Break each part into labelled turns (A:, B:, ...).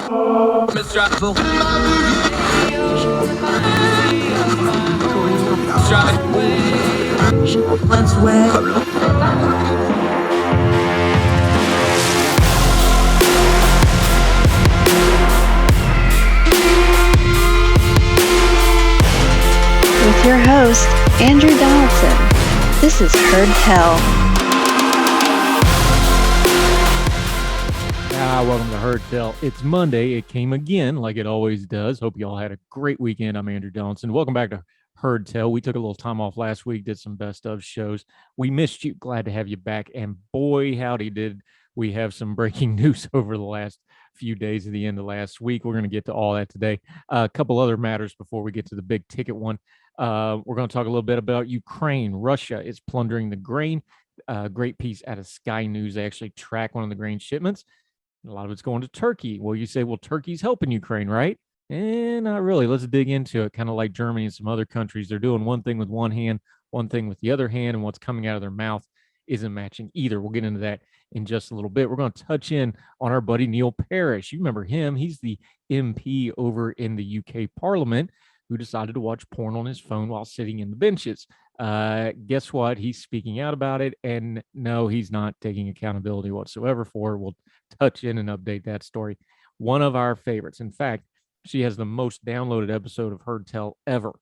A: With your host, Andrew Donaldson. This is Heard Tell.
B: Welcome to Heard Tell. It's Monday. It came again like it always does. Hope you all had a great weekend. I'm Andrew Donaldson. Welcome back to Heard Tell. We took a little time off last week, did some best of shows. We missed you. Glad to have you back. And boy, howdy did we have some breaking news over the last few days at the end of last week. We're going to get to all that today. A couple other matters before we get to the big ticket one. We're going to talk a little bit about Ukraine. Russia is plundering the grain. Great piece out of Sky News. They actually track one of the grain shipments. A lot of it's going to Turkey. Well, you say, well, Turkey's helping Ukraine, right? Not really. Let's dig into it. Kind of like Germany and some other countries. They're doing one thing with one hand, one thing with the other hand, and what's coming out of their mouth isn't matching either. We'll get into that in just a little bit. We're going to touch in on our buddy Neil Parish. You remember him. He's the MP over in the UK Parliament who decided to watch porn on his phone while sitting in the benches. Guess what? He's speaking out about it, and no, he's not taking accountability whatsoever for it. We'll touch in and update that story. One of our favorites. In fact, she has the most downloaded episode of Heard Tell ever,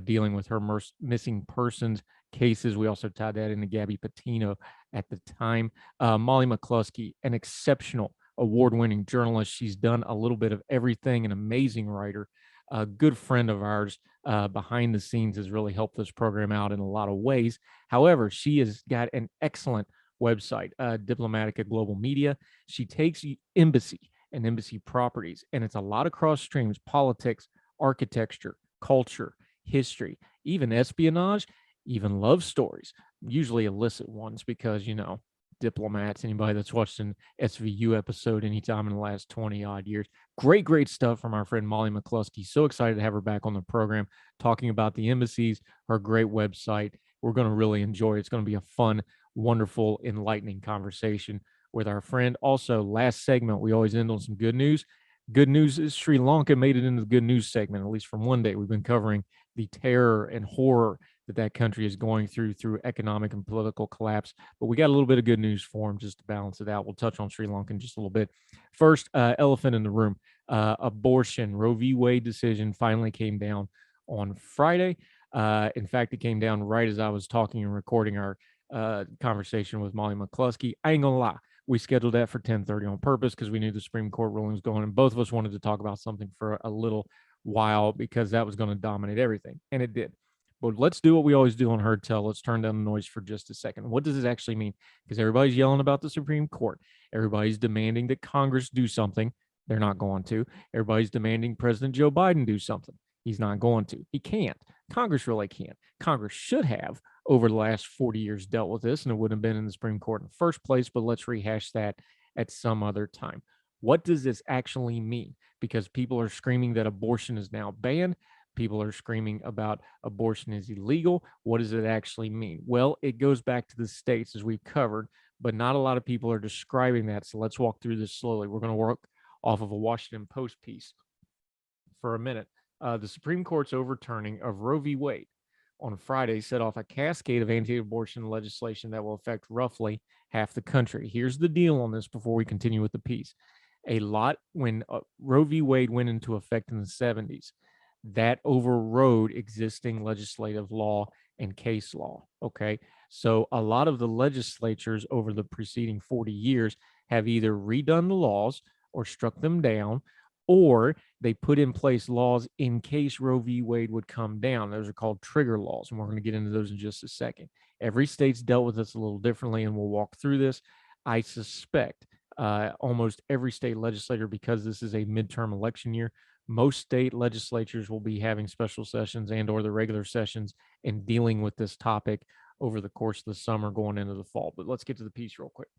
B: dealing with her missing persons cases. We also tied that into Gabby Patino at the time. Molly McCluskey, an exceptional award-winning journalist. She's done a little bit of everything, an amazing writer. A good friend of ours behind the scenes has really helped this program out in a lot of ways. However, she has got an excellent website, Diplomatica Global Media. She takes embassy and embassy properties, and it's a lot of cross streams: politics, architecture, culture, history, even espionage, even love stories, usually illicit ones because, you know, diplomats, anybody that's watched an SVU episode anytime in the last 20 odd years. Great stuff from our friend Molly McCluskey. So excited to have her back on the program talking about the embassies, her great website. We're going to really enjoy it. It's going to be a fun, wonderful, enlightening conversation with our friend. Also, last segment, we always end on some good news. Good news is Sri Lanka made it into the good news segment, at least from one day. We've been covering the terror and horror that country is going through economic and political collapse. But we got a little bit of good news for them just to balance it out. We'll touch on Sri Lanka in just a little bit. First, elephant in the room, abortion. Roe v. Wade decision finally came down on Friday. In fact, it came down right as I was talking and recording our conversation with Molly McCluskey. I ain't gonna lie. We scheduled that for 10:30 on purpose because we knew the Supreme Court ruling was going, and both of us wanted to talk about something for a little while because that was going to dominate everything, and it did. But let's do what we always do on Heard Tell. Let's turn down the noise for just a second. What does this actually mean? Because everybody's yelling about the Supreme Court. Everybody's demanding that Congress do something. They're not going to. Everybody's demanding President Joe Biden do something. He's not going to. He can't. Congress really can't. Congress should have, over the last 40 years, dealt with this, and it wouldn't have been in the Supreme Court in the first place, but let's rehash that at some other time. What does this actually mean? Because people are screaming that abortion is now banned. People are screaming about abortion is illegal. What does it actually mean? Well, it goes back to the states, as we've covered, but not a lot of people are describing that. So let's walk through this slowly. We're going to work off of a Washington Post piece for a minute. The Supreme Court's overturning of Roe v. Wade on Friday set off a cascade of anti-abortion legislation that will affect roughly half the country. Here's the deal on this before we continue with the piece. When Roe v. Wade went into effect in the 70s, that overrode existing legislative law and case law. Okay. So a lot of the legislatures over the preceding 40 years have either redone the laws or struck them down, or they put in place laws in case Roe v. Wade would come down. Those are called trigger laws, and we're going to get into those in just a second. Every state's dealt with this a little differently, and we'll walk through this. I suspect almost every state legislator, because this is a midterm election year, most state legislatures will be having special sessions and or the regular sessions and dealing with this topic over the course of the summer going into the fall. But let's get to the piece real quick.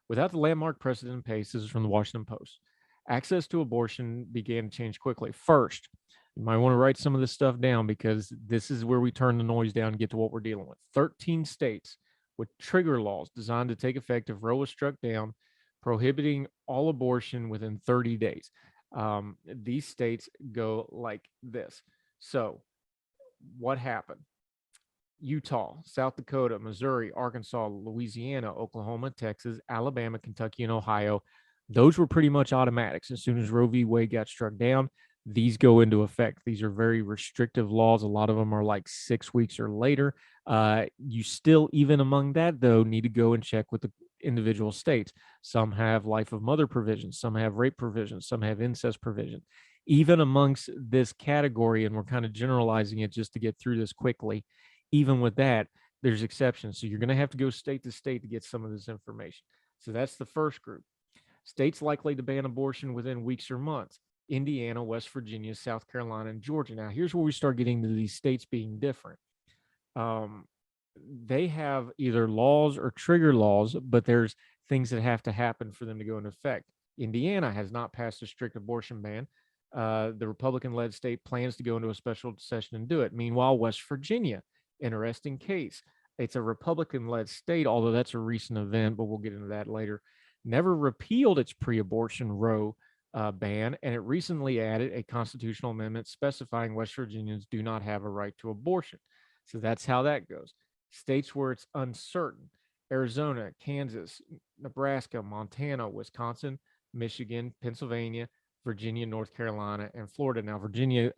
B: Without the landmark precedent in place, this is from the Washington Post, access to abortion began to change quickly. First, you might want to write some of this stuff down because this is where we turn the noise down and get to what we're dealing with. 13 states with trigger laws designed to take effect if Roe was struck down, prohibiting all abortion within 30 days. These states go like this. So what happened? Utah, South Dakota, Missouri, Arkansas, Louisiana, Oklahoma, Texas, Alabama, Kentucky, and Ohio. Those were pretty much automatics. As soon as Roe v. Wade got struck down, these go into effect. These are very restrictive laws. A lot of them are like 6 weeks or later. You still, even among that, though, need to go and check with the individual states. Some have life of mother provisions, some have rape provisions, some have incest provisions. Even amongst this category, and we're kind of generalizing it just to get through this quickly, even with that, there's exceptions. So you're going to have to go state to state to get some of this information. So that's the first group. States likely to ban abortion within weeks or months: Indiana, West Virginia, South Carolina, and Georgia. Now, here's where we start getting to these states being different. They have either laws or trigger laws, but there's things that have to happen for them to go into effect. Indiana has not passed a strict abortion ban. The Republican-led state plans to go into a special session and do it. Meanwhile, West Virginia, interesting case. It's a Republican-led state, although that's a recent event, but we'll get into that later. Never repealed its pre-abortion Roe ban, and it recently added a constitutional amendment specifying West Virginians do not have a right to abortion. So that's how that goes. States where it's uncertain: Arizona, Kansas, Nebraska, Montana, Wisconsin, Michigan, Pennsylvania, Virginia, North Carolina, and Florida. Now, Virginia,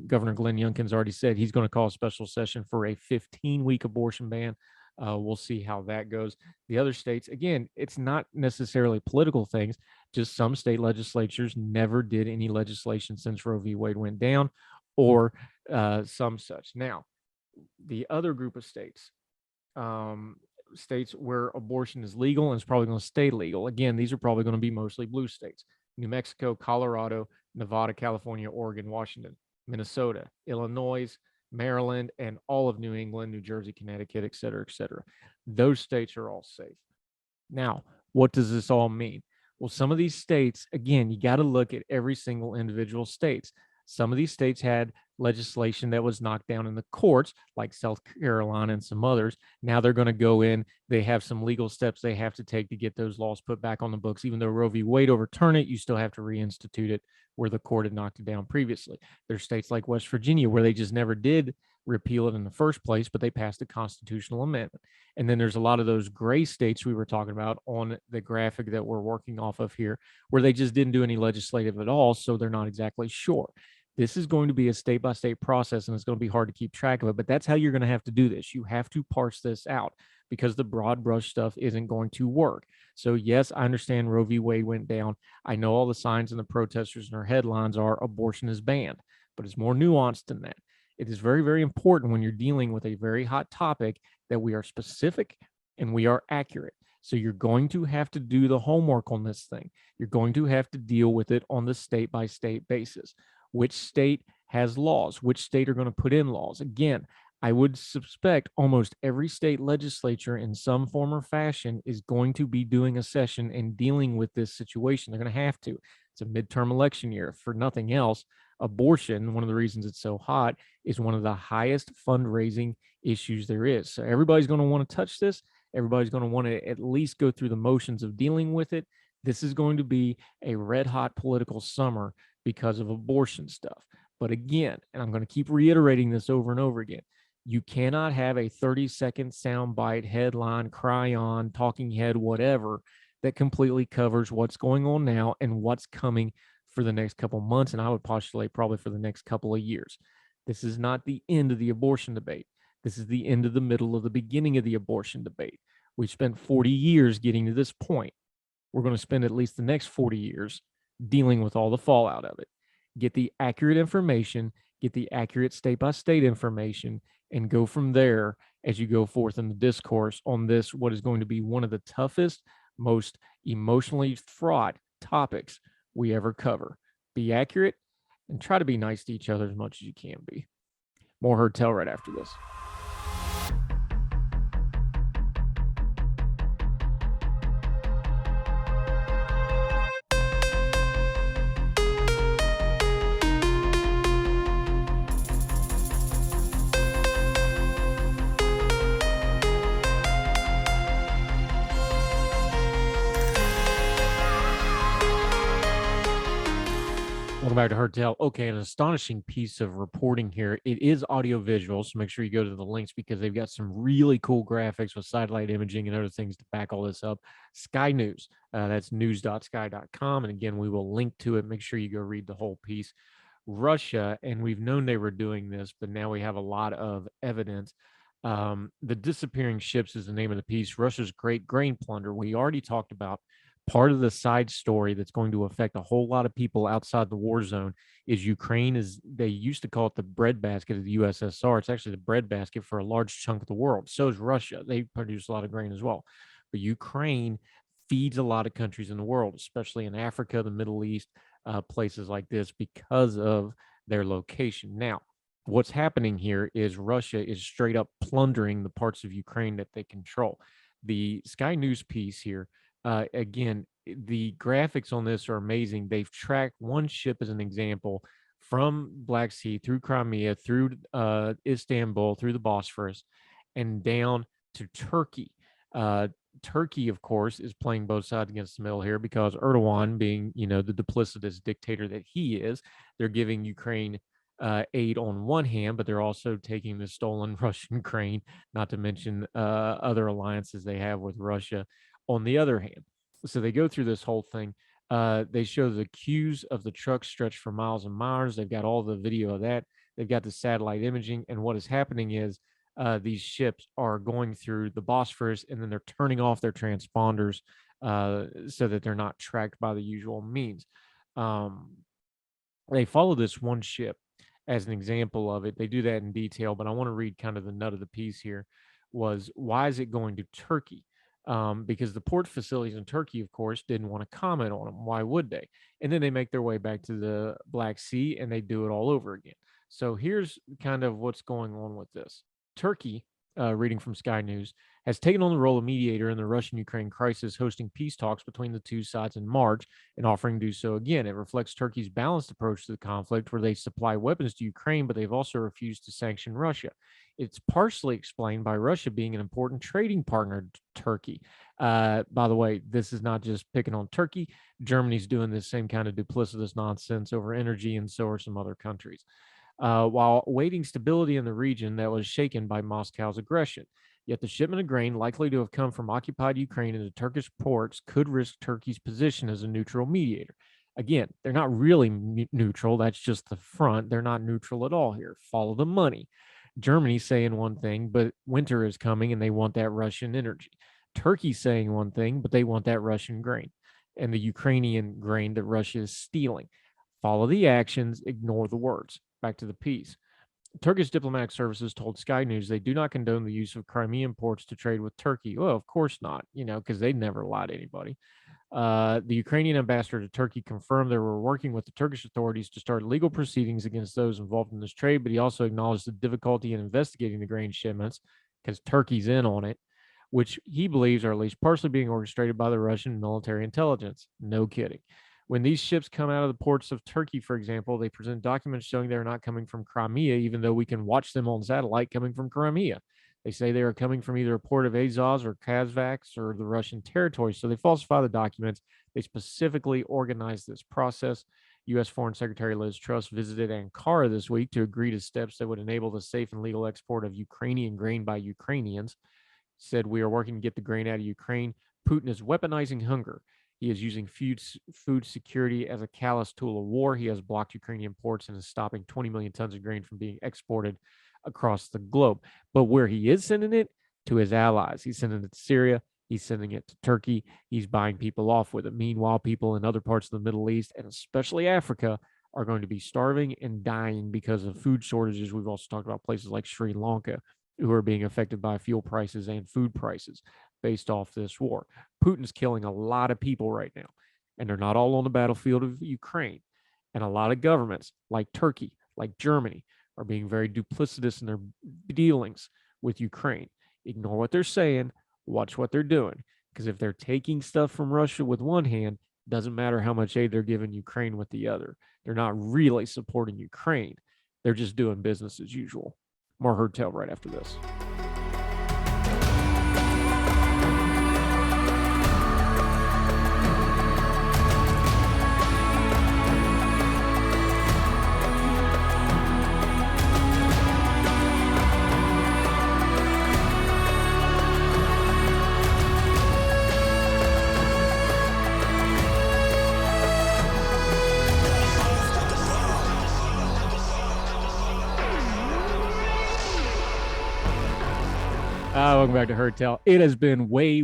B: Governor Glenn Youngkin's already said he's going to call a special session for a 15-week abortion ban. We'll see how that goes. The other states, again, it's not necessarily political things, just some state legislatures never did any legislation since Roe v. Wade went down, or some such. Now, the other group of states, states where abortion is legal and it's probably going to stay legal. Again, these are probably going to be mostly blue states: New Mexico, Colorado, Nevada, California, Oregon, Washington, Minnesota, Illinois, Maryland, and all of New England, New Jersey, Connecticut, et cetera, et cetera. Those states are all safe. Now, what does this all mean? Well, some of these states, again, you got to look at every single individual states. Some of these states had legislation that was knocked down in the courts, like South Carolina and some others. Now they're going to go in. They have some legal steps they have to take to get those laws put back on the books. Even though Roe v. Wade overturned it, you still have to reinstitute it where the court had knocked it down previously. There's states like West Virginia where they just never did repeal it in the first place, but they passed a constitutional amendment. And then there's a lot of those gray states we were talking about on the graphic that we're working off of here, where they just didn't do any legislative at all, so they're not exactly sure. This is going to be a state-by-state process, and it's going to be hard to keep track of it, but that's how you're going to have to do this. You have to parse this out because the broad brush stuff isn't going to work. So yes, I understand Roe v. Wade went down. I know all the signs and the protesters and our headlines are abortion is banned, but it's more nuanced than that. It is very, very important when you're dealing with a very hot topic that we are specific and we are accurate. So you're going to have to do the homework on this thing. You're going to have to deal with it on the state-by-state basis. Which state has laws? Which state are going to put in laws? Again, I would suspect almost every state legislature in some form or fashion is going to be doing a session and dealing with this situation. They're going to have to. It's a midterm election year. For nothing else, abortion, one of the reasons it's so hot, is one of the highest fundraising issues there is. So everybody's going to want to touch this. Everybody's going to want to at least go through the motions of dealing with it. This is going to be a red hot political summer because of abortion stuff. But again, and I'm going to keep reiterating this over and over again, you cannot have a 30-second soundbite, headline, cry on, talking head, whatever, that completely covers what's going on now and what's coming for the next couple of months, and I would postulate probably for the next couple of years. This is not the end of the abortion debate. This is the end of the middle of the beginning of the abortion debate. We've spent 40 years getting to this point. We're going to spend at least the next 40 years dealing with all the fallout of it. Get the accurate information, get the accurate state-by-state information, and go from there as you go forth in the discourse on this, what is going to be one of the toughest, most emotionally fraught topics we ever cover. Be accurate and try to be nice to each other as much as you can be. More Heard Tell right after this. Welcome back to Hertel. Okay, an astonishing piece of reporting here. It is audio visual, so make sure you go to the links because they've got some really cool graphics with satellite imaging and other things to back all this up. Sky News, that's news.sky.com. And again, we will link to it. Make sure you go read the whole piece. Russia, and we've known they were doing this, but now we have a lot of evidence. The disappearing ships is the name of the piece. Russia's great grain plunder. We already talked about. Part of the side story that's going to affect a whole lot of people outside the war zone is Ukraine is, they used to call it the breadbasket of the USSR. It's actually the breadbasket for a large chunk of the world. So is Russia. They produce a lot of grain as well. But Ukraine feeds a lot of countries in the world, especially in Africa, the Middle East, places like this because of their location. Now, what's happening here is Russia is straight up plundering the parts of Ukraine that they control. The Sky News piece here, again, the graphics on this are amazing. They've tracked one ship as an example from Black Sea through Crimea, through Istanbul, through the Bosphorus, and down to Turkey. Turkey, of course, is playing both sides against the middle here because Erdogan, being the duplicitous dictator that he is, they're giving Ukraine aid on one hand, but they're also taking the stolen Russian grain, not to mention other alliances they have with Russia on the other hand. So they go through this whole thing. They show the queues of the trucks stretched for miles and miles. They've got all the video of that. They've got the satellite imaging. And what is happening is these ships are going through the Bosphorus and then they're turning off their transponders so that they're not tracked by the usual means. They follow this one ship as an example of it. They do that in detail, but I want to read kind of the nut of the piece here was why is it going to Turkey? Because the port facilities in Turkey, of course, didn't want to comment on them. Why would they? And then they make their way back to the Black Sea and they do it all over again. So here's kind of what's going on with this. Turkey, reading from Sky News, has taken on the role of mediator in the Russian-Ukraine crisis, hosting peace talks between the two sides in March and offering to do so again. It reflects Turkey's balanced approach to the conflict, where they supply weapons to Ukraine, but they've also refused to sanction Russia. It's partially explained by Russia being an important trading partner to Turkey. By the way, this is not just picking on Turkey. Germany's doing this same kind of duplicitous nonsense over energy, and so are some other countries. While awaiting stability in the region that was shaken by Moscow's aggression. Yet the shipment of grain likely to have come from occupied Ukraine into Turkish ports could risk Turkey's position as a neutral mediator. Again, they're not really neutral. That's just the front. They're not neutral at all here. Follow the money. Germany's saying one thing, but winter is coming and they want that Russian energy. Turkey's saying one thing, but they want that Russian grain and the Ukrainian grain that Russia is stealing. Follow the actions, ignore the words. Back to the piece. Turkish diplomatic services told Sky News they do not condone the use of Crimean ports to trade with Turkey. Well, of course not, because they'd never lie to anybody. The Ukrainian ambassador to Turkey confirmed they were working with the Turkish authorities to start legal proceedings against those involved in this trade, but he also acknowledged the difficulty in investigating the grain shipments because Turkey's in on it, which he believes are at least partially being orchestrated by the Russian military intelligence. No kidding. When these ships come out of the ports of Turkey, for example, they present documents showing they're not coming from Crimea, even though we can watch them on satellite coming from Crimea. They say they are coming from either a port of Azov or Kazvaks or the Russian territory. So they falsify the documents. They specifically organize this process. U.S. Foreign Secretary Liz Truss visited Ankara this week to agree to steps that would enable the safe and legal export of Ukrainian grain by Ukrainians. Said, we are working to get the grain out of Ukraine. Putin is weaponizing hunger. He is using food security as a callous tool of war. He has blocked Ukrainian ports and is stopping 20 million tons of grain from being exported across the globe. But where he is sending it, to his allies. He's sending it to Syria. He's sending it to Turkey. He's buying people off with it. Meanwhile, people in other parts of the Middle East, and especially Africa, are going to be starving and dying because of food shortages. We've also talked about places like Sri Lanka, who are being affected by fuel prices and food prices based off this war. Putin's killing a lot of people right now, and they're not all on the battlefield of Ukraine. And a lot of governments like Turkey, like Germany, are being very duplicitous in their dealings with Ukraine. Ignore what they're saying, watch what they're doing. Because if they're taking stuff from Russia with one hand, doesn't matter how much aid they're giving Ukraine with the other. They're not really supporting Ukraine. They're just doing business as usual. More Herd Tell right after this. Welcome back to Heard Tell. It has been way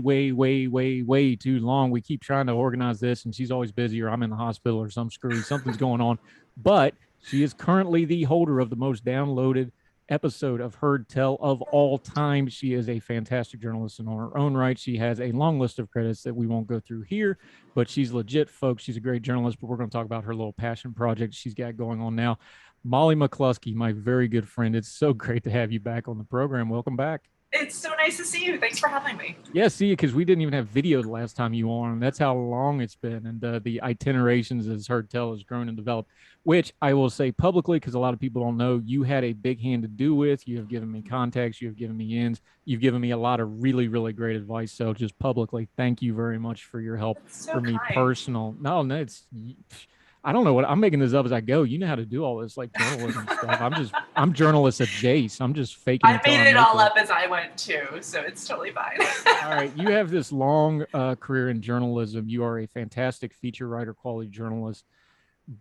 B: too long. We keep trying to organize this, and she's always busy, or I'm in the hospital, or something's going on. But she is currently the holder of the most downloaded episode of Heard Tell of all time. She is a fantastic journalist in her own right. She has a long list of credits that we won't go through here, but she's legit, folks. She's a great journalist, but we're going to talk about her little passion project she's got going on now. Molly McCluskey, my very good friend. It's so great to have you back on the program. Welcome back.
C: It's so nice to see you. Thanks for having me.
B: Yeah, see, because we didn't even have video the last time you were on. That's how long it's been. And the itinerations, as Heard Tell, has grown and developed, which I will say publicly, because a lot of people don't know, you had a big hand to do with. You have given me contacts. You have given me ins. You've given me a lot of really, really great advice. So just publicly, thank you very much for your help.
C: So
B: for me
C: kind.
B: personal. No, it's... I don't know what I'm making this up as I go. You know how to do all this like journalism stuff. I'm journalist adjacent. I'm just faking.
C: I made it all up as I went too, so it's totally fine.
B: All right. You have this long career in journalism. You are a fantastic feature writer, quality journalist,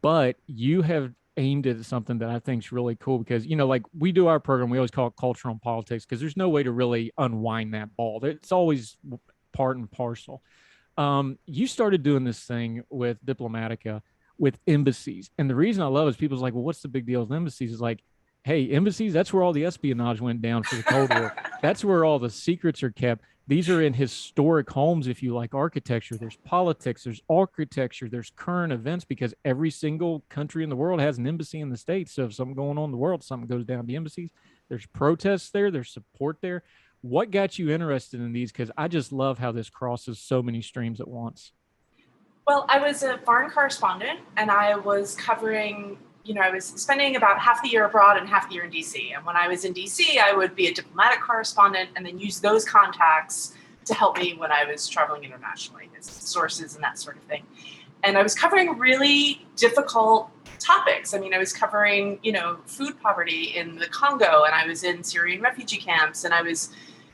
B: but you have aimed at something that I think is really cool because, like we do our program, we always call it culture and politics because there's no way to really unwind that ball. It's always part and parcel. You started doing this thing with Diplomatica with embassies. And the reason I love it is people's like, well, what's the big deal with embassies? Is like, hey, embassies, that's where all the espionage went down for the Cold War. That's where all the secrets are kept. These are in historic homes, if you like architecture. There's politics, there's architecture, there's current events, because every single country in the world has an embassy in the States. So if something going on in the world, something goes down the embassies. There's protests there, there's support there. What got you interested in these? Because I just love how this crosses so many streams at once.
C: Well, I was a foreign correspondent and I was covering, I was spending about half the year abroad and half the year in DC. And when I was in DC, I would be a diplomatic correspondent and then use those contacts to help me when I was traveling internationally as sources and that sort of thing. And I was covering really difficult topics. I mean, I was covering, food poverty in the Congo, and I was in Syrian refugee camps, and I was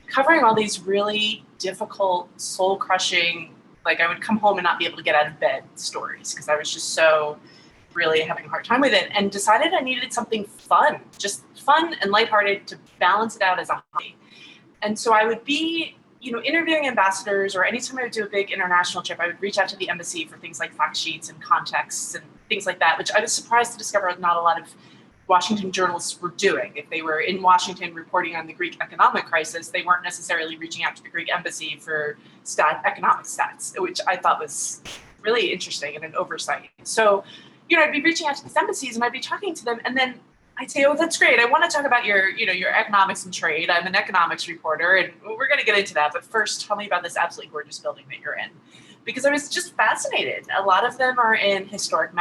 C: covering all these really difficult, soul-crushing, like I would come home and not be able to get out of bed stories because I was just so really having a hard time with it, and decided I needed something fun, just fun and lighthearted to balance it out as a hobby. And so I would be, interviewing ambassadors, or anytime I would do a big international trip, I would reach out to the embassy for things like fact sheets and contexts and things like that, which I was surprised to discover not a lot of Washington journalists were doing. If they were in Washington reporting on the Greek economic crisis, they weren't necessarily reaching out to the Greek embassy for economic stats, which I thought was really interesting and an oversight. So, I'd be reaching out to these embassies and I'd be talking to them, and then I'd say, oh, that's great. I want to talk about your economics and trade. I'm an economics reporter, and we're going to get into that. But first, tell me about this absolutely gorgeous building that you're in. Because I was just fascinated. A lot of them are in historic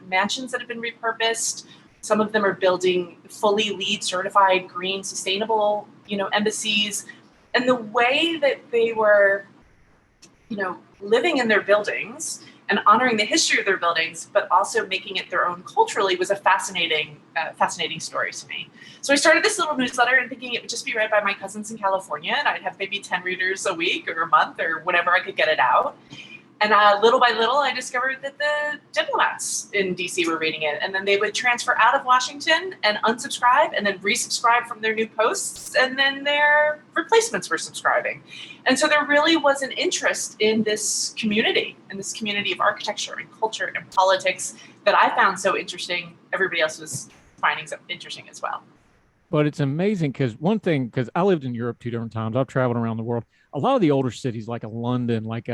C: mansions that have been repurposed. Some of them are building fully LEED certified, green, sustainable, embassies. And the way that they were, living in their buildings and honoring the history of their buildings, but also making it their own culturally, was a fascinating story to me. So I started this little newsletter and thinking it would just be read by my cousins in California, and I'd have maybe 10 readers a week or a month or whenever I could get it out. And little by little, I discovered that the diplomats in DC were reading it. And then they would transfer out of Washington and unsubscribe and then resubscribe from their new posts. And then their replacements were subscribing. And so there really was an interest in this community of architecture and culture and politics that I found so interesting. Everybody else was finding so interesting as well.
B: But it's amazing because because I lived in Europe 2 different times. I've traveled around the world. A lot of the older cities like London, like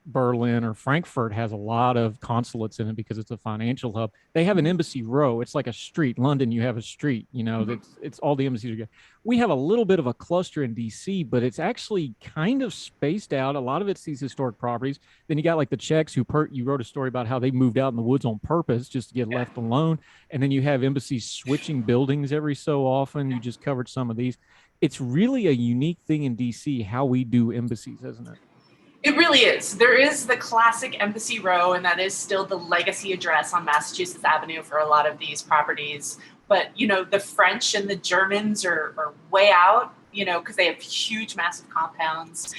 B: Berlin or Frankfurt, has a lot of consulates in it because it's a financial hub. They have an embassy row. It's like a street. London, you have a street, it's all the embassies together. We have a little bit of a cluster in DC, but it's actually kind of spaced out. A lot of it's these historic properties. Then you got like the Czechs who you wrote a story about how they moved out in the woods on purpose just to get left alone. And then you have embassies switching buildings every so often. You just covered some of these. It's really a unique thing in DC how we do embassies, isn't it?
C: It really is. There is the classic embassy row, and that is still the legacy address on Massachusetts Avenue for a lot of these properties. But, the French and the Germans are way out, because they have huge, massive compounds.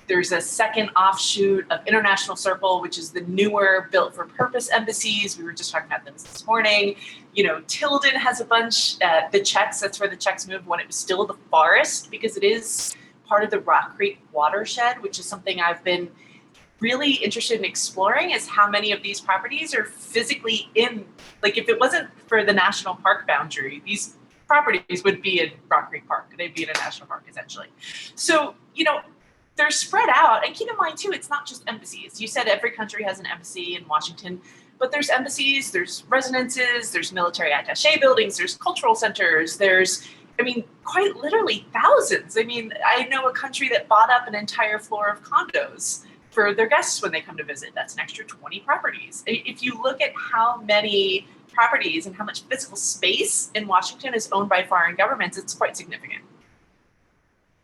C: There's a second offshoot of International Circle, which is the newer built for purpose embassies. We were just talking about them this morning. Tilden has a bunch. The Czechs, that's where the Czechs moved when it was still the forest, because it is part of the Rock Creek watershed, which is something I've been really interested in exploring, is how many of these properties are physically in, like if it wasn't for the national park boundary, these properties would be in Rock Creek Park. They'd be in a national park, essentially. So, they're spread out. And keep in mind, too, it's not just embassies. You said every country has an embassy in Washington, but there's embassies, there's residences, there's military attaché buildings, there's cultural centers, there's, quite literally thousands. I know a country that bought up an entire floor of condos for their guests when they come to visit. That's an extra 20 properties. If you look at how many properties and how much physical space in Washington is owned by foreign governments, it's quite significant.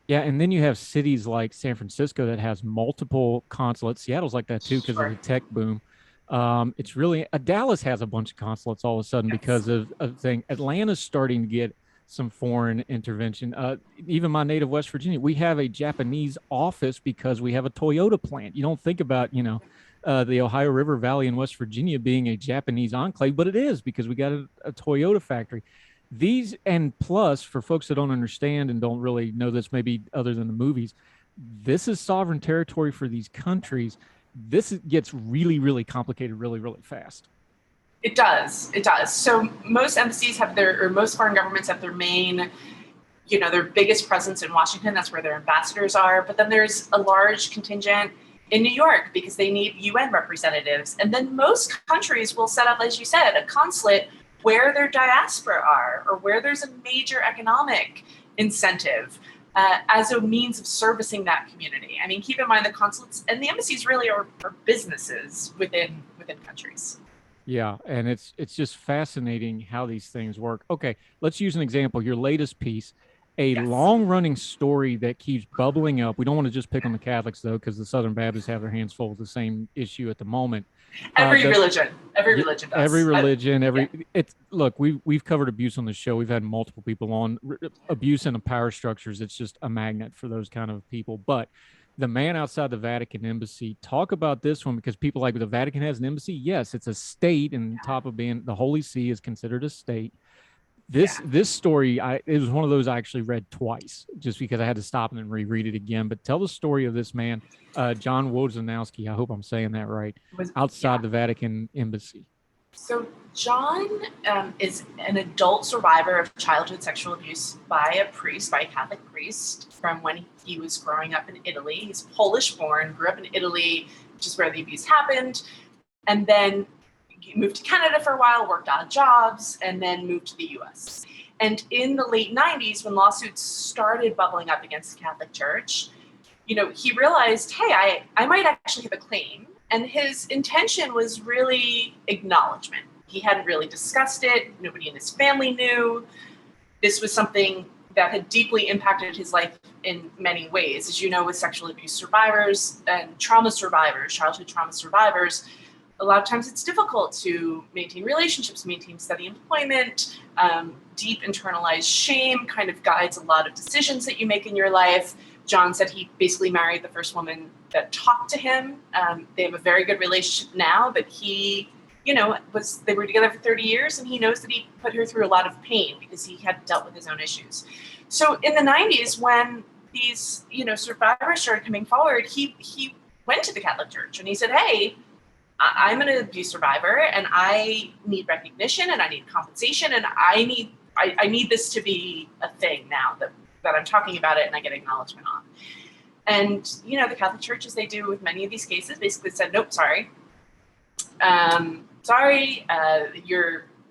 B: Yeah, and then you have cities like San Francisco that has multiple consulates. Seattle's like that too because of the tech boom. It's really Dallas has a bunch of consulates all of a sudden because of thing. Atlanta's starting to get some foreign intervention. Even my native West Virginia, we have a Japanese office because we have a Toyota plant. You don't think about the Ohio River Valley in West Virginia being a Japanese enclave, but it is because we got a Toyota factory. These, and plus, for folks that don't understand and don't really know this, maybe other than the movies, this is sovereign territory for these countries. This gets really, really complicated really, really fast.
C: It does. So most embassies most foreign governments have their main, their biggest presence in Washington. That's where their ambassadors are. But then there's a large contingent in New York because they need UN representatives. And then most countries will set up, as you said, a consulate where their diaspora are or where there's a major economic incentive as a means of servicing that community. Keep in mind the consulates and the embassies really are businesses within countries.
B: Yeah, and it's just fascinating how these things work. Okay, let's use an example. Your latest piece, a long-running story that keeps bubbling up. We don't want to just pick on the Catholics, though, because the Southern Baptists have their hands full with the same issue at the moment.
C: Every religion does.
B: Every religion, look, we've covered abuse on the show. We've had multiple people on abuse in the power structures. It's just a magnet for those kind of people. But the man outside the Vatican Embassy, talk about this one, because people like, the Vatican has an embassy. Yes, it's a state, and top of being the Holy See is considered a state. This story, it was one of those I actually read twice just because I had to stop and then reread it again. But tell the story of this man, John Wojnarowski, I hope I'm saying that right, outside the Vatican Embassy.
C: So John is an adult survivor of childhood sexual abuse by a Catholic priest from when he was growing up in Italy. He's Polish-born, grew up in Italy, which is where the abuse happened, and then he moved to Canada for a while, worked odd jobs, and then moved to the US. And in the late 90s, when lawsuits started bubbling up against the Catholic Church, he realized, hey, I might actually have a claim. And his intention was really acknowledgement. He hadn't really discussed it. Nobody in his family knew. This was something that had deeply impacted his life in many ways. As you know, with sexual abuse survivors and childhood trauma survivors, a lot of times it's difficult to maintain relationships, maintain steady employment. Deep internalized shame kind of guides a lot of decisions that you make in your life. John said he basically married the first woman that talked to him. They have a very good relationship now, but they were together for 30 years, and he knows that he put her through a lot of pain because he had dealt with his own issues. So in the 90s, when these, survivors started coming forward, he went to the Catholic Church and he said, hey, I'm an abuse survivor and I need recognition and I need compensation and I need this to be a thing now that I'm talking about it and I get acknowledgement on. And, the Catholic Church, as they do with many of these cases, basically said, nope, sorry.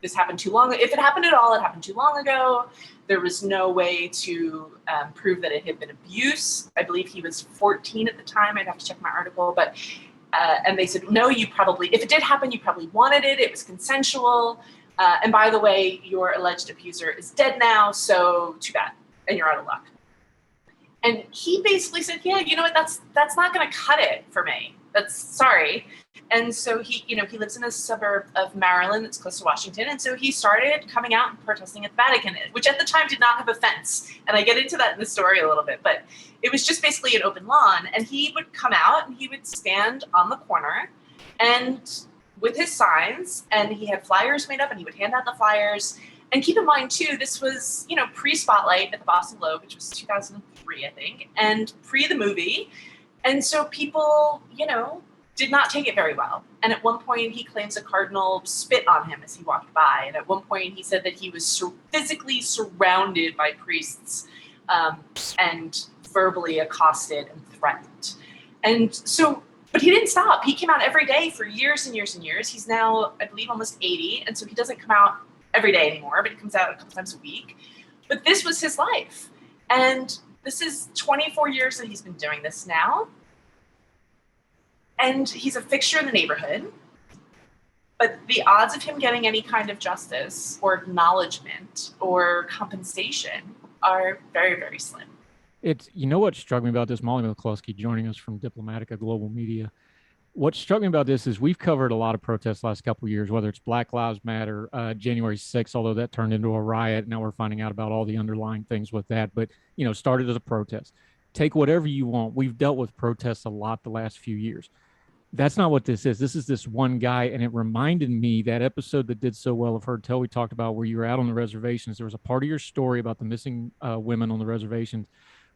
C: This happened too long. If it happened at all, it happened too long ago. There was no way to prove that it had been abuse. I believe he was 14 at the time. I'd have to check my article, but and they said, no, if it did happen, you probably wanted it. It was consensual. And by the way, your alleged abuser is dead now, so too bad, and you're out of luck. And he basically said, yeah, you know what, that's not going to cut it for me. That's sorry. And so he lives in a suburb of Maryland that's close to Washington. And so he started coming out and protesting at the Vatican, which at the time did not have a fence. And I get into that in the story a little bit, but it was just basically an open lawn. And he would come out and he would stand on the corner and with his signs, and he had flyers made up and he would hand out the flyers. And keep in mind too, this was, pre-Spotlight at the Boston Globe, which was 2003, I think, and pre the movie. And so people, did not take it very well. And at one point he claims a cardinal spit on him as he walked by. And at one point he said that he was physically surrounded by priests and verbally accosted and threatened. And so, but he didn't stop. He came out every day for years and years and years. He's now, I believe, almost 80. And so he doesn't come out every day anymore, but he comes out a couple times a week. But this was his life. And this is 24 years that he's been doing this now. And he's a fixture in the neighborhood. But the odds of him getting any kind of justice or acknowledgement or compensation are very, very slim.
B: It's, what struck me about this, Molly McCluskey joining us from Diplomatica Global Media. What struck me about this is we've covered a lot of protests the last couple of years, whether it's Black Lives Matter, January 6th, although that turned into a riot. Now we're finding out about all the underlying things with that, but, started as a protest. Take whatever you want. We've dealt with protests a lot the last few years. That's not what this is. This is this one guy, and it reminded me that episode that did so well of Heard Tell we talked about where you were out on the reservations. There was a part of your story about the missing women on the reservations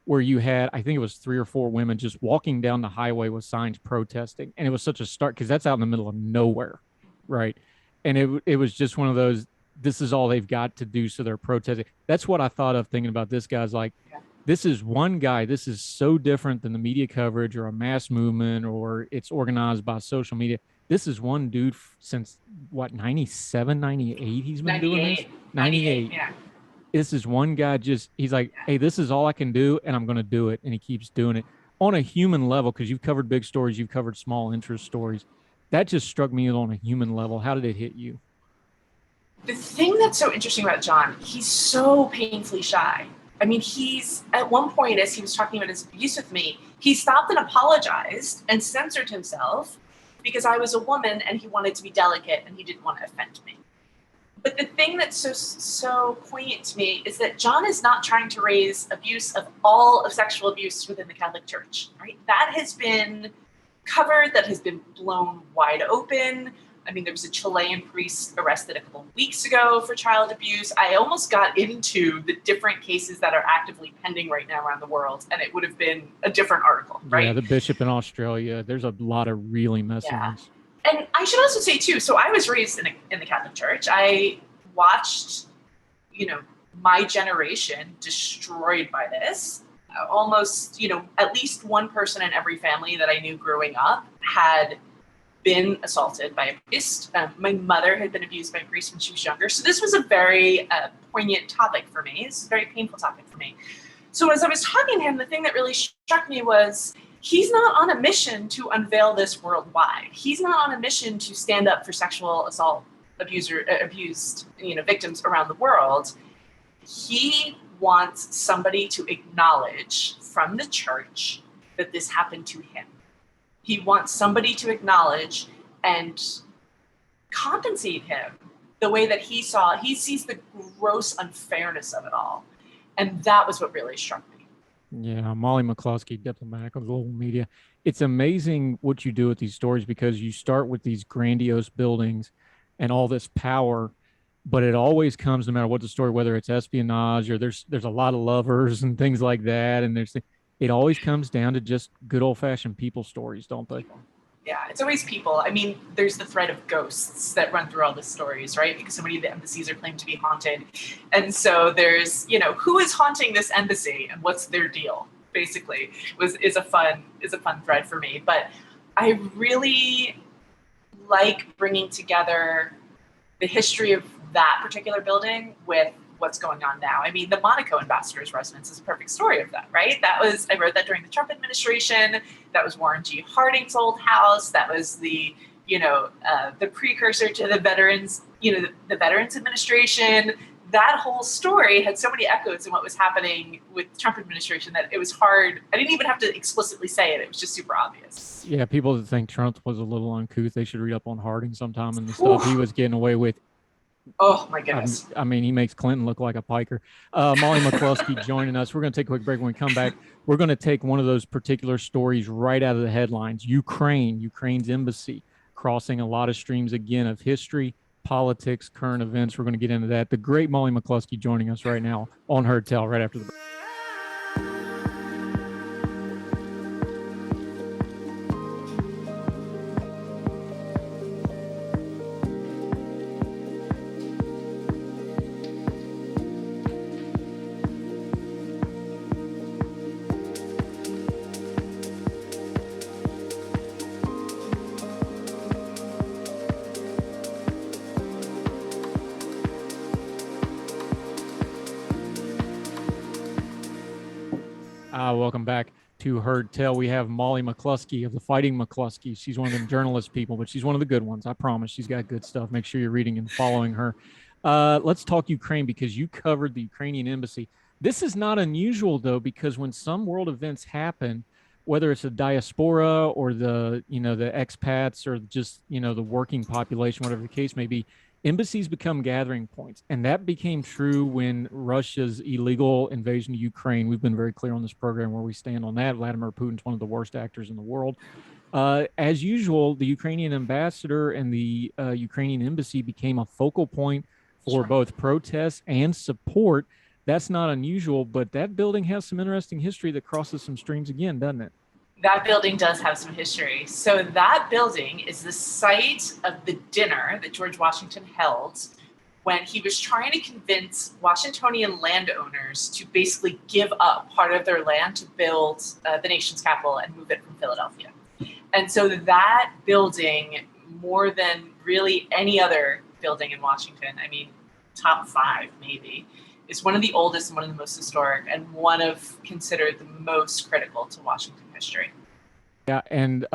B: where you had, I think it was 3 or 4 women just walking down the highway with signs protesting. And it was such a start because that's out in the middle of nowhere, right? And it was just one of those, this is all they've got to do, so they're protesting. That's what I thought of thinking about this guy's like, this is one guy. This is so different than the media coverage or a mass movement or it's organized by social media. This is one dude since, 97, 98 he's been doing this? 98.
C: Yeah.
B: This is one guy he's like, hey, this is all I can do, and I'm going to do it. And he keeps doing it on a human level, because you've covered big stories, you've covered small interest stories. That just struck me on a human level. How did it hit you?
C: The thing that's so interesting about John, he's so painfully shy. I mean, he's at one point, as he was talking about his abuse with me, he stopped and apologized and censored himself because I was a woman and he wanted to be delicate and he didn't want to offend me. But the thing that's so poignant to me is that John is not trying to raise abuse of all of sexual abuse within the Catholic Church, right? That has been covered, that has been blown wide open. I mean, there was a Chilean priest arrested a couple of weeks ago for child abuse. I almost got into the different cases that are actively pending right now around the world, and it would have been a different article, right?
B: Yeah, the bishop in Australia. There's a lot of really messy ones.
C: And I should also say, too, so I was raised in the Catholic Church. I watched, my generation destroyed by this. Almost, at least one person in every family that I knew growing up had been assaulted by a priest. My mother had been abused by a priest when she was younger. So this was a very poignant topic for me. It's a very painful topic for me. So as I was talking to him, the thing that really struck me was he's not on a mission to unveil this worldwide. He's not on a mission to stand up for sexual assault abused victims around the world. He wants somebody to acknowledge from the church that this happened to him. He wants somebody to acknowledge and compensate him the way that he sees the gross unfairness of it all. And that was what really struck me.
B: Yeah, Molly McCluskey, Diplomatica Global Media. It's amazing what you do with these stories, because you start with these grandiose buildings and all this power, but it always comes, no matter what the story, whether it's espionage or there's a lot of lovers and things like that, and it always comes down to just good old-fashioned people stories, don't they?
C: Yeah, it's always people. I mean, there's the thread of ghosts that run through all the stories, right? Because so many of the embassies are claimed to be haunted. And so there's, who is haunting this embassy and what's their deal, basically, is a fun thread for me. But I really like bringing together the history of that particular building with what's going on now. I mean, the Monaco ambassador's residence is a perfect story of that, right? I wrote that during the Trump administration. That was Warren G. Harding's old house. That was the precursor to the veterans, the Veterans Administration. that whole story had so many echoes in what was happening with the Trump administration that it was hard. I didn't even have to explicitly say it. It was just super obvious.
B: Yeah, people that think Trump was a little uncouth, they should read up on Harding sometime and the stuff he was getting away with.
C: Oh my goodness.
B: I mean, he makes Clinton look like a piker. Molly McCluskey joining us. We're going to take a quick break. When we come back, we're going to take one of those particular stories right out of the headlines. Ukraine's embassy crossing a lot of streams again of history, politics, current events. We're going to get into that. The great Molly McCluskey joining us right now on Heard Tell right after the break. Welcome back to Heard Tell. We have Molly McCluskey of the Fighting McCluskey. She's one of them journalist people, but she's one of the good ones. I promise. She's got good stuff. Make sure you're reading and following her. Let's talk Ukraine because you covered the Ukrainian embassy. This is not unusual, though, because when some world events happen, whether it's the diaspora or the expats or just, the working population, whatever the case may be, embassies become gathering points. And that became true when Russia's illegal invasion of Ukraine. We've been very clear on this program where we stand on that. Vladimir Putin's one of the worst actors in the world. As usual, the Ukrainian ambassador and the Ukrainian embassy became a focal point for both protests and support. That's not unusual, but that building has some interesting history that crosses some streams again, doesn't it?
C: That building does have some history. So that building is the site of the dinner that George Washington held when he was trying to convince Washingtonian landowners to basically give up part of their land to build the nation's capital and move it from Philadelphia. And so that building, more than really any other building in Washington, I mean, top 5 maybe, is one of the oldest and one of the most historic and one of considered the most critical to Washington history.
B: Yeah, and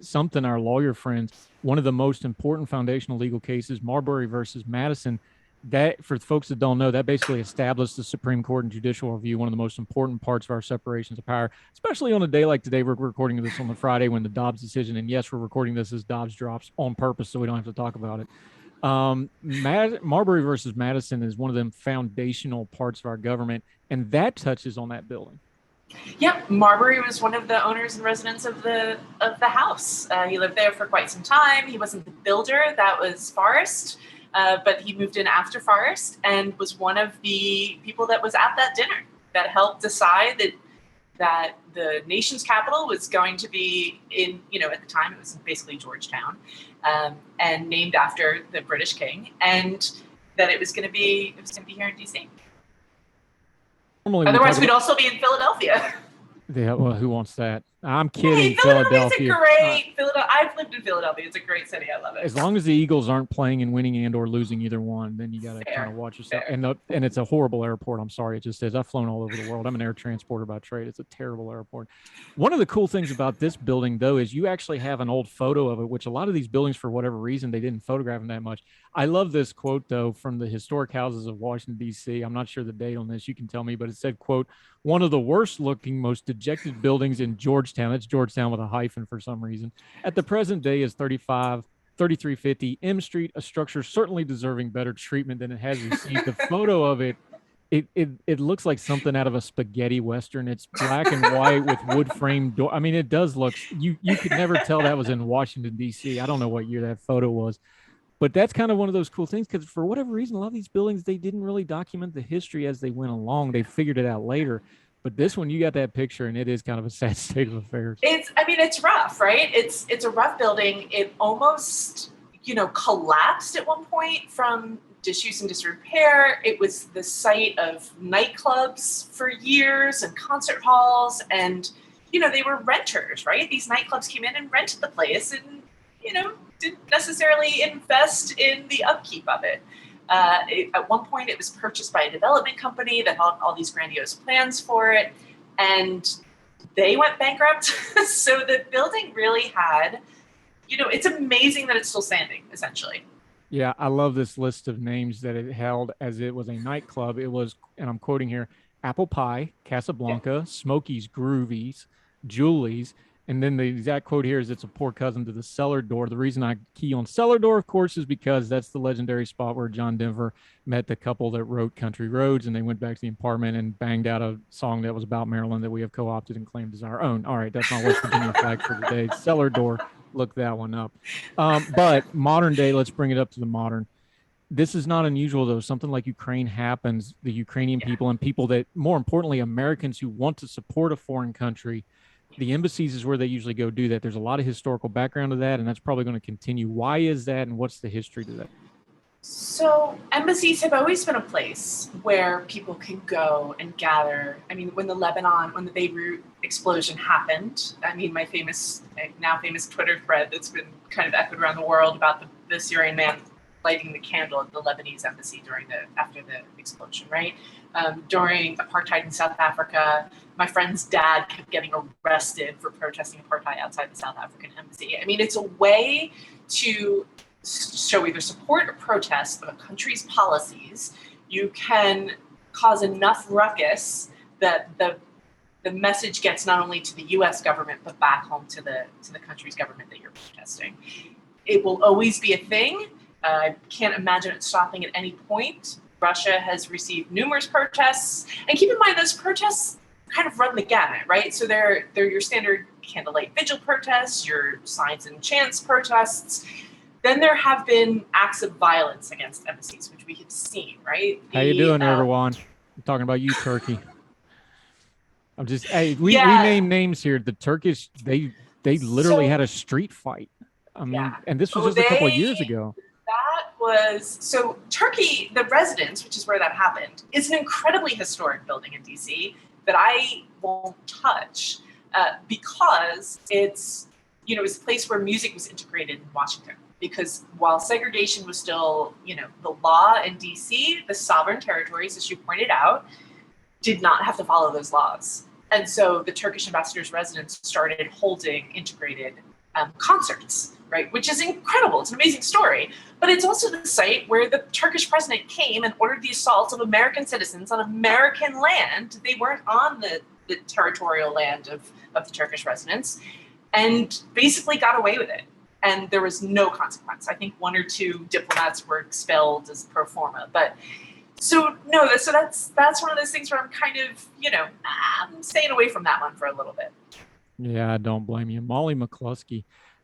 B: something our lawyer friends, one of the most important foundational legal cases, Marbury versus Madison, that for folks that don't know, that basically established the Supreme Court and judicial review, one of the most important parts of our separations of power, especially on a day like today. We're recording this on the Friday when the Dodds decision, and yes, we're recording this as Dodds drops on purpose so we don't have to talk about it. Marbury versus Madison is one of them foundational parts of our government, and that touches on that building.
C: Yeah, Marbury was one of the owners and residents of the house. He lived there for quite some time. He wasn't the builder, that was Forrest, but he moved in after Forrest and was one of the people that was at that dinner that helped decide that the nation's capital was going to be in, at the time it was basically Georgetown, and named after the British king, and that it was going to be here in DC. Otherwise, we'd also be in Philadelphia.
B: Yeah, well, who wants that? I'm kidding.
C: Hey, Philadelphia's a great. I've lived in Philadelphia. It's a great city. I love it.
B: As long as the Eagles aren't playing and winning and or losing either one, then you got to kind of watch yourself. And it's a horrible airport. I'm sorry, it just is. I've flown all over the world. I'm an air transporter by trade. It's a terrible airport. One of the cool things about this building, though, is you actually have an old photo of it, which a lot of these buildings, for whatever reason, they didn't photograph them that much. I love this quote, though, from the Historic Houses of Washington, D.C. I'm not sure the date on this. You can tell me, but it said, quote, "One of the worst looking, most dejected buildings in Georgetown." That's Georgetown with a hyphen for some reason. "At the present day is 3350 M Street, a structure certainly deserving better treatment than it has received." The photo of it looks like something out of a spaghetti Western. It's black and white with wood frame door. I mean, it does look, you could never tell that was in Washington, D.C. I don't know what year that photo was. But that's kind of one of those cool things because for whatever reason, a lot of these buildings, they didn't really document the history as they went along. They figured it out later. But this one, you got that picture, and it is kind of a sad state of affairs.
C: It's rough, right? It's a rough building. It almost, collapsed at one point from disuse and disrepair. It was the site of nightclubs for years and concert halls. And, they were renters, right? These nightclubs came in and rented the place and, didn't necessarily invest in the upkeep of it. At one point, it was purchased by a development company that had all these grandiose plans for it, and they went bankrupt. So the building really had, it's amazing that it's still standing, essentially.
B: Yeah, I love this list of names that it held as it was a nightclub. It was, and I'm quoting here, Apple Pie,
C: Yeah.
B: Casablanca, Smokey's Groovies, Julie's. And then the exact quote here is it's a poor cousin to the cellar door. The reason I key on cellar door, of course, is because that's the legendary spot where John Denver met the couple that wrote Country Roads, and they went back to the apartment and banged out a song that was about Maryland that we have co-opted and claimed as our own. All right, that's my West Virginia flag for today. Cellar door, look that one up. But modern day, let's bring it up to the modern. This is not unusual, though. Something like Ukraine happens, the Ukrainian
C: Yeah.
B: people and people that, more importantly, Americans who want to support a foreign country, the embassies is where they usually go do that. There's a lot of historical background to that, and that's probably going to continue. Why is that, and what's the history to that?
C: So embassies have always been a place where people can go and gather. I mean, when the Beirut explosion happened, I mean, my now famous Twitter thread that's been kind of echoed around the world about the Syrian man lighting the candle at the Lebanese embassy after the explosion, right? During apartheid in South Africa, my friend's dad kept getting arrested for protesting apartheid outside the South African embassy. I mean, it's a way to show either support or protest of a country's policies. You can cause enough ruckus that the message gets not only to the U.S. government but back home to the country's government that you're protesting. It will always be a thing. I can't imagine it stopping at any point. Russia has received numerous protests, and keep in mind those protests kind of run the gamut, right? So they're your standard candlelight vigil protests, your signs and chants protests. Then there have been acts of violence against embassies, which we have seen, right?
B: How you doing, Erdogan? I'm talking about you, Turkey. I'm just, hey, we name names here. The Turkish, they literally had a street fight. I mean, and this was just a couple of years ago.
C: So Turkey, the residence, which is where that happened, is an incredibly historic building in DC that I won't touch because it's a place where music was integrated in Washington. Because while segregation was still, the law in DC, the sovereign territories, as you pointed out, did not have to follow those laws. And so the Turkish ambassador's residence started holding integrated concerts, right? Which is incredible. It's an amazing story. But it's also the site where the Turkish president came and ordered the assault of American citizens on American land. They weren't on the territorial land of the Turkish residents, and basically got away with it. And there was no consequence. I think one or two diplomats were expelled as pro forma. But that's one of those things where I'm kind of, I'm staying away from that one for a little bit.
B: Yeah, I don't blame you. Molly McCluskey,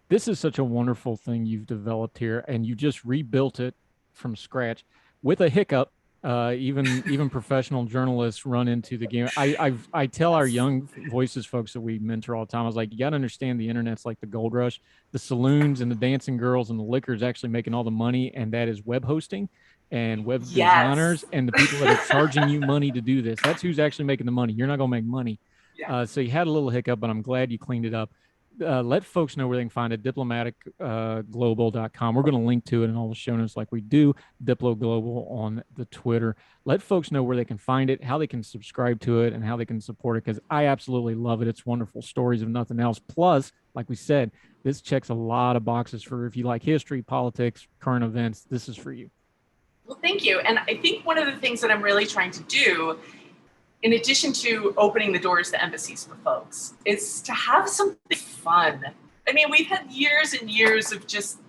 B: this is such a wonderful thing you've developed here, and you just rebuilt it from scratch with a hiccup. Even professional journalists run into the game. I tell our young voices folks that we mentor all the time, I was like, you got to understand the internet's like the gold rush. The saloons and the dancing girls and the liquor is actually making all the money, and that is web hosting and web designers and the people that are charging you money to do this. That's who's actually making the money. You're not going to make money. So you had a little hiccup, but I'm glad you cleaned it up. Let folks know where they can find it. Diplomaticglobal.com. We're going to link to it in all the show notes like we do. Diplo Global on the Twitter. Let folks know where they can find it, how they can subscribe to it, and how they can support it, because I absolutely love it. It's wonderful stories of nothing else. Plus, like we said, this checks a lot of boxes for if you like history, politics, current events. This is for you.
C: Well, thank you. And I think one of the things that I'm really trying to do, in addition to opening the doors to embassies for folks, is to have something fun. I mean, we've had years and years of just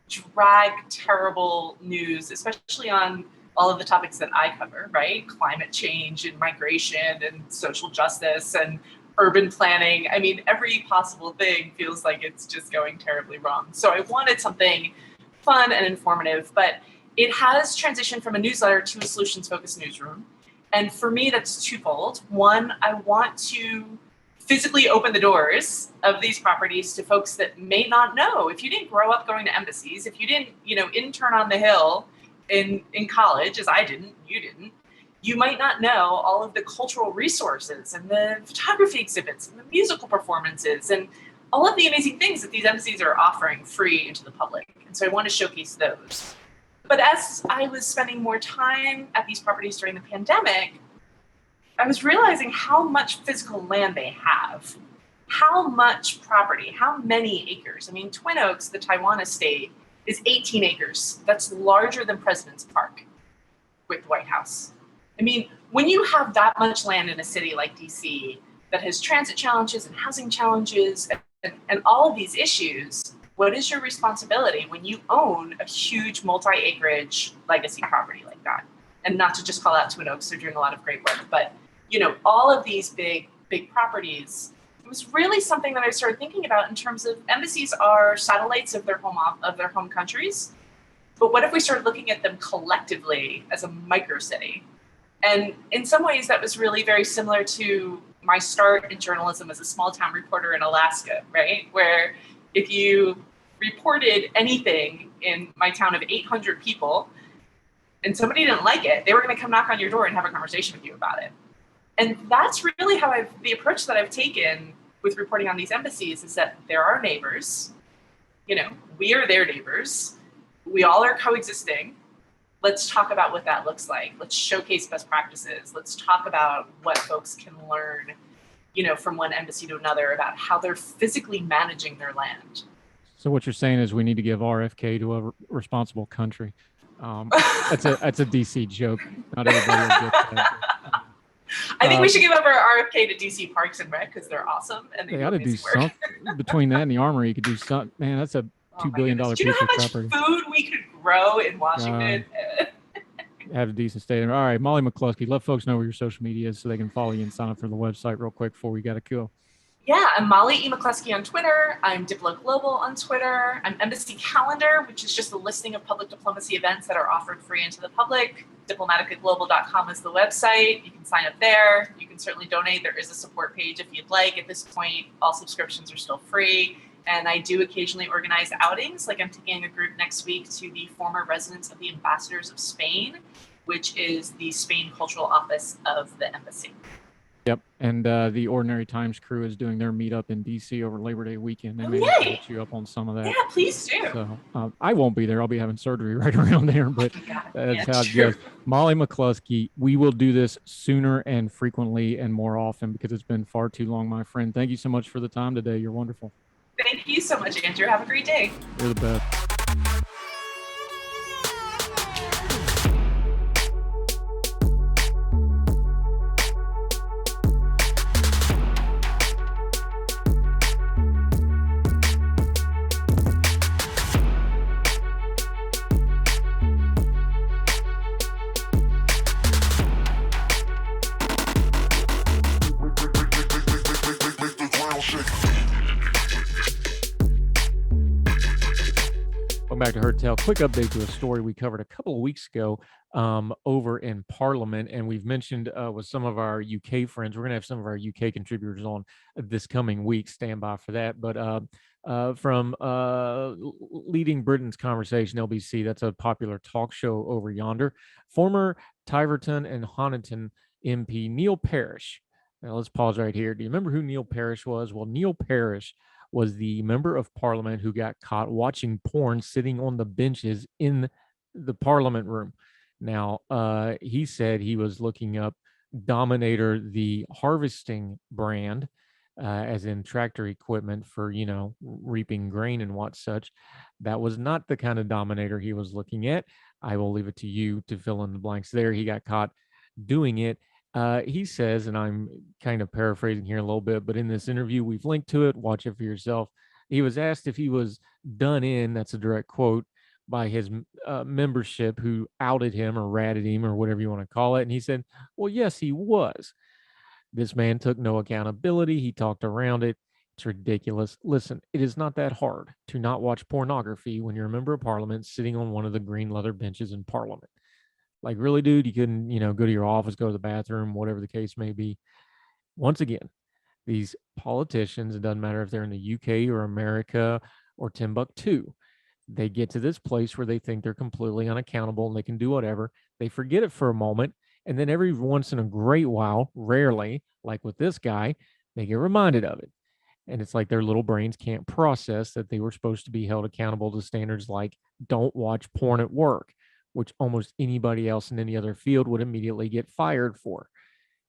C: drag terrible news, especially on all of the topics that I cover, right? Climate change and migration and social justice and urban planning. I mean, every possible thing feels like it's just going terribly wrong. So I wanted something fun and informative, but it has transitioned from a newsletter to a solutions-focused newsroom. And for me, that's twofold. One, I want to physically open the doors of these properties to folks that may not know. If you didn't grow up going to embassies, if you didn't, intern on the Hill in college, as I didn't, you didn't, you might not know all of the cultural resources and the photography exhibits and the musical performances and all of the amazing things that these embassies are offering free into the public. And so I want to showcase those. But as I was spending more time at these properties during the pandemic, I was realizing how much physical land they have, how much property, how many acres. I mean, Twin Oaks, the Taiwan estate, is 18 acres. That's larger than President's Park with the White House. I mean, when you have that much land in a city like DC that has transit challenges and housing challenges and all of these issues, what is your responsibility when you own a huge multi-acreage legacy property like that? And not to just call out Twin Oaks, they're doing a lot of great work, but all of these big properties, it was really something that I started thinking about in terms of embassies are satellites of their home countries. But what if we started looking at them collectively as a micro city? And in some ways, that was really very similar to my start in journalism as a small town reporter in Alaska, right? Where if you reported anything in my town of 800 people and somebody didn't like it, they were going to come knock on your door and have a conversation with you about it. And that's really how the approach that I've taken with reporting on these embassies is that they're our neighbors. We are their neighbors. We all are coexisting. Let's talk about what that looks like. Let's showcase best practices. Let's talk about what folks can learn, from one embassy to another about how they're physically managing their land.
B: So what you're saying is we need to give RFK to a responsible country. That's a DC joke. Not everybody will get that.
C: I think we should give over RFK to DC Parks and Rec because they're awesome and
B: they got to do something between that and the Armory. You could do something. Man, that's a $2 billion piece of property.
C: Do you know how much food we could grow in Washington?
B: Have a decent stadium. All right, Molly McCluskey, let folks know where your social media is so they can follow you and sign up for the website real quick before we got to go.
C: Yeah, I'm Molly E. McCluskey on Twitter. I'm Diplo Global on Twitter. I'm Embassy Calendar, which is just a listing of public diplomacy events that are offered free into the public. Diplomaticaglobal.com is the website. You can sign up there. You can certainly donate. There is a support page if you'd like. At this point, all subscriptions are still free. And I do occasionally organize outings. Like I'm taking a group next week to the former residence of the Ambassadors of Spain, which is the Spain Cultural Office of the Embassy.
B: Yep, and the Ordinary Times crew is doing their meetup in DC over Labor Day weekend. They may catch you up on some of that.
C: Yeah, please do.
B: So I won't be there. I'll be having surgery right around there, but that's how it goes. Molly McCluskey, we will do this sooner and frequently and more often because it's been far too long, my friend. Thank you so much for the time today. You're wonderful.
C: Thank you so much, Andrew. Have a great day.
B: You're the best. Welcome back to Heard Tell. Quick update to a story we covered a couple of weeks ago over in Parliament, and we've mentioned with some of our UK friends, we're going to have some of our UK contributors on this coming week. Stand by for that. But from Leading Britain's Conversation, LBC, that's a popular talk show over yonder, former Tiverton and Honiton MP Neil Parish. Now let's pause right here. Do you remember who Neil Parish was? Well, Neil Parish was the member of parliament who got caught watching porn sitting on the benches in the parliament room. Now, he said he was looking up Dominator, the harvesting brand, as in tractor equipment for, reaping grain and what such. That was not the kind of Dominator he was looking at. I will leave it to you to fill in the blanks there. He got caught doing it. He says, and I'm kind of paraphrasing here a little bit, but in this interview, we've linked to it. Watch it for yourself. He was asked if he was done in, that's a direct quote, by his membership who outed him or ratted him or whatever you want to call it. And he said, well, yes, he was. This man took no accountability. He talked around it. It's ridiculous. Listen, it is not that hard to not watch pornography when you're a member of parliament sitting on one of the green leather benches in parliament. Like, really, dude, you couldn't, go to your office, go to the bathroom, whatever the case may be. Once again, these politicians, it doesn't matter if they're in the UK or America or Timbuktu, they get to this place where they think they're completely unaccountable and they can do whatever. They forget it for a moment. And then every once in a great while, rarely, like with this guy, they get reminded of it. And it's like their little brains can't process that they were supposed to be held accountable to standards like don't watch porn at work, which almost anybody else in any other field would immediately get fired for.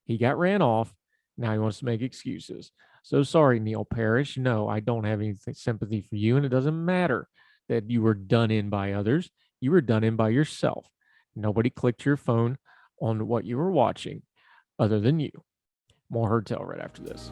B: He got ran off. Now he wants to make excuses. So sorry, Neil Parish. No, I don't have any sympathy for you, and it doesn't matter that you were done in by others. You were done in by yourself. Nobody clicked your phone on what you were watching other than you. More Heard Tell right after this.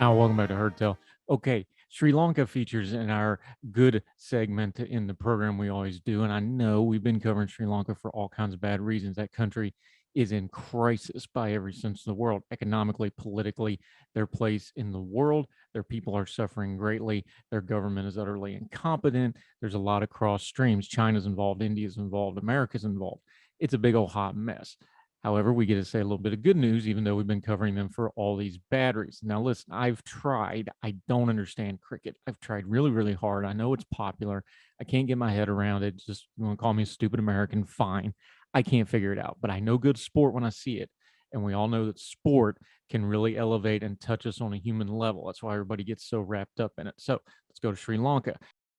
B: Now, welcome back to Heard Tell. Okay, Sri Lanka features in our good segment in the program we always do. And I know we've been covering Sri Lanka for all kinds of bad reasons. That country is in crisis by every sense of the world, economically, politically, their place in the world. Their people are suffering greatly. Their government is utterly incompetent. There's a lot of cross streams. China's involved, India's involved, America's involved. It's a big old hot mess. However, we get to say a little bit of good news, even though we've been covering them for all these bad reasons. Now, listen, I've tried. I don't understand cricket. I've tried really, really hard. I know it's popular. I can't get my head around it. Just, you want to call me a stupid American? Fine. I can't figure it out. But I know good sport when I see it. And we all know that sport can really elevate and touch us on a human level. That's why everybody gets so wrapped up in it. So let's go to Sri Lanka.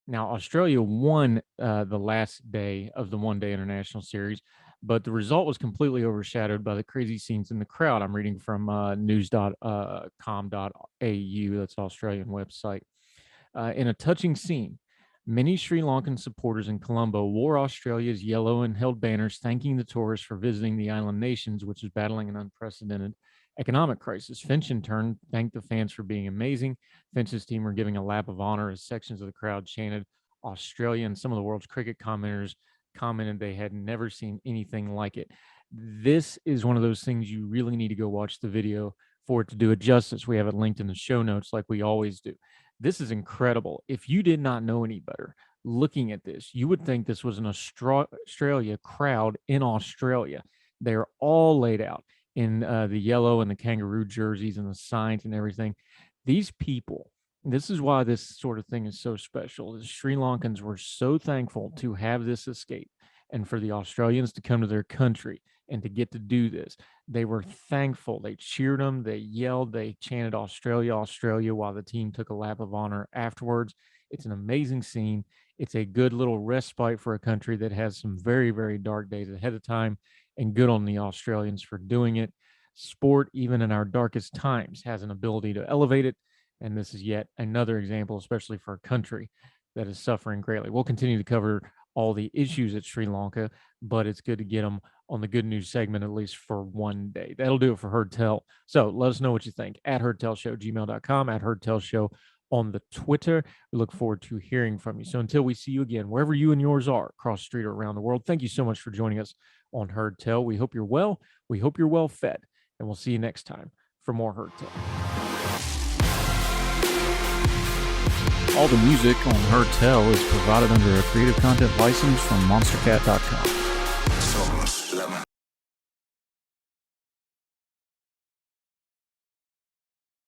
B: Now, Australia won the last day of the one-day international series, but the result was completely overshadowed by the crazy scenes in the crowd. I'm reading from news.com.au, that's the Australian website. In a touching scene, many Sri Lankan supporters in Colombo wore Australia's yellow and held banners thanking the tourists for visiting the island nations, which is battling an unprecedented economic crisis. Finch, in turn, thanked the fans for being amazing. Finch's team were giving a lap of honor as sections of the crowd chanted Australia, and some of the world's cricket commenters commented they had never seen anything like it. This is one of those things you really need to go watch the video for it to do it justice. We have it linked in the show notes like we always do. This is incredible. If you did not know any better, looking at this, you would think this was an Australia crowd in Australia. They're all laid out in the yellow and the kangaroo jerseys and the signs and everything. These people, this is why this sort of thing is so special. The Sri Lankans were so thankful to have this escape and for the Australians to come to their country and to get to do this. They were thankful. They cheered them. They yelled. They chanted Australia, Australia while the team took a lap of honor afterwards. It's an amazing scene. It's a good little respite for a country that has some very, very dark days ahead of time, and good on the Australians for doing it. Sport, even in our darkest times, has an ability to elevate it. And this is yet another example, especially for a country that is suffering greatly. We'll continue to cover all the issues at Sri Lanka, but it's good to get them on the good news segment, at least for one day. That'll do it for Heard Tell. So let us know what you think at heardtellshow@gmail.com, at heardtellshow on the Twitter. We look forward to hearing from you. So until we see you again, wherever you and yours are, across the street or around the world, thank you so much for joining us on Heard Tell. We hope you're well. We hope you're well fed. And we'll see you next time for more Heard Tell.
D: All the music on Heard Tell is provided under a Creative Content license from monstercat.com.